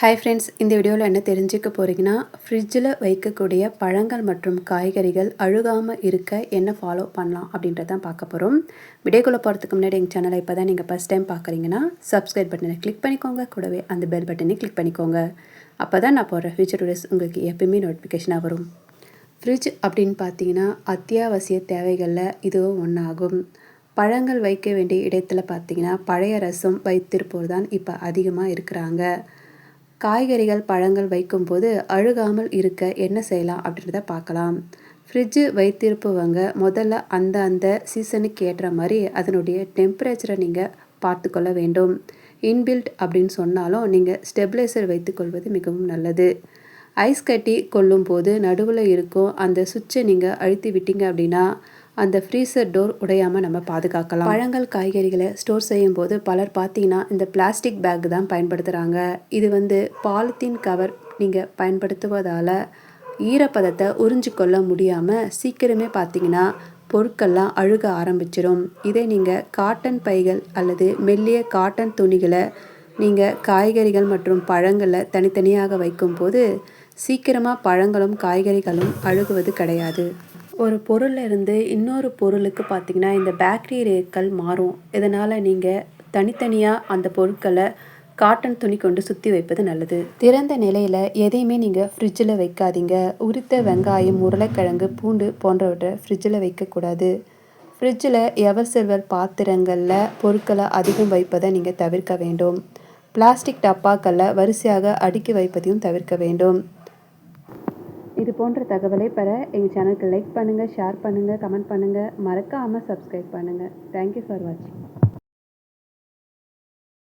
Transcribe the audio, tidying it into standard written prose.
Hi friends, இந்த வீடியோவில் என்ன தெரிஞ்சுக்க போகிறீங்கன்னா, ஃப்ரிட்ஜில் வைக்கக்கூடிய பழங்கள் மற்றும் காய்கறிகள் அழுகாமல் இருக்க என்ன ஃபாலோ பண்ணலாம் அப்படின்றத தான் பார்க்க போகிறோம். வீடியோக்குள்ளே போகிறதுக்கு முன்னாடி எங்கள் சேனலை இப்போ தான் நீங்கள் ஃபஸ்ட் டைம் பார்க்குறீங்கன்னா சப்ஸ்கிரைப் பட்டனை கிளிக் பண்ணிக்கோங்க. கூடவே அந்த பெல் பட்டனை கிளிக் பண்ணிக்கோங்க. அப்போ தான் நான் போடுற ஃபியூச்சர் வீடியோஸ் உங்களுக்கு எப்பயுமே நோட்டிஃபிகேஷனாக வரும். ஃப்ரிட்ஜ் அப்படின்னு பார்த்தீங்கன்னா அத்தியாவசிய தேவைகளில் இதுவும் ஒன்றாகும். பழங்கள் வைக்க வேண்டிய இடத்துல பார்த்தீங்கன்னா பழைய ரசம் வைத்திருப்போர் தான் இப்போ அதிகமாக இருக்கிறாங்க. காய்கறிகள் பழங்கள் வைக்கும்போது அழுகாமல் இருக்க என்ன செய்யலாம் அப்படின்றத பார்க்கலாம். ஃப்ரிட்ஜு வைத்திருப்பவங்க முதல்ல அந்த சீசனுக்கு ஏற்ற மாதிரி அதனுடைய டெம்பரேச்சரை நீங்கள் பார்த்துக்கொள்ள வேண்டும். இன்பில்ட் அப்படின்னு சொன்னாலும் நீங்கள் ஸ்டெபிளைசர் வைத்துக்கொள்வது மிகவும் நல்லது. ஐஸ் கட்டி கொள்ளும் போது நடுவில் இருக்கும் அந்த சுவிட்சை நீங்கள் அழுத்தி விட்டீங்க அப்படின்னா அந்த ஃப்ரீசர் டோர் உடையாமல் நம்ம பாதுகாக்கலாம். பழங்கள் காய்கறிகளை ஸ்டோர் செய்யும் போது பலர் பார்த்தீங்கன்னா இந்த பிளாஸ்டிக் பேக் தான் பயன்படுத்துகிறாங்க. இது பாலித்தீன் கவர் நீங்கள் பயன்படுத்துவதால் ஈரப்பதத்தை உறிஞ்சிக்கொள்ள முடியாமல் சீக்கிரமே பார்த்தீங்கன்னா பொருட்கள்லாம் அழுக ஆரம்பிச்சிடும். இதே நீங்கள் காட்டன் பைகள் அல்லது மெல்லிய காட்டன் துணிகளை நீங்கள் காய்கறிகள் மற்றும் பழங்களை தனித்தனியாக வைக்கும்போது சீக்கிரமாக பழங்களும் காய்கறிகளும் அழுகுவது கிடையாது. ஒரு பொருளில் இருந்து இன்னொரு பொருளுக்கு பார்த்திங்கன்னா இந்த பாக்டீரியாக்கள் மாறும். இதனால் நீங்கள் தனித்தனியாக அந்த பொருட்களை காட்டன் துணி கொண்டு சுற்றி வைப்பது நல்லது. திறந்த நிலையில் எதையுமே நீங்கள் ஃப்ரிட்ஜில் வைக்காதீங்க. உரித்த வெங்காயம், உருளைக்கிழங்கு, பூண்டு போன்றவற்றை ஃப்ரிட்ஜில் வைக்கக்கூடாது. ஃப்ரிட்ஜில் எவர் சில்வர் பாத்திரங்களில் பொருட்களை அதிகம் வைப்பதை நீங்கள் தவிர்க்க வேண்டும். பிளாஸ்டிக் டப்பாக்களில் வரிசையாக அடுக்கி வைப்பதையும் தவிர்க்க வேண்டும். இது போன்ற தகவலை பெற எங்கள் சேனலுக்கு லைக் பண்ணுங்கள், ஷேர் பண்ணுங்கள், கமெண்ட் பண்ணுங்கள். மறக்காமல் சப்ஸ்கிரைப் பண்ணுங்கள். தேங்க்யூ ஃபார் வாட்சிங்.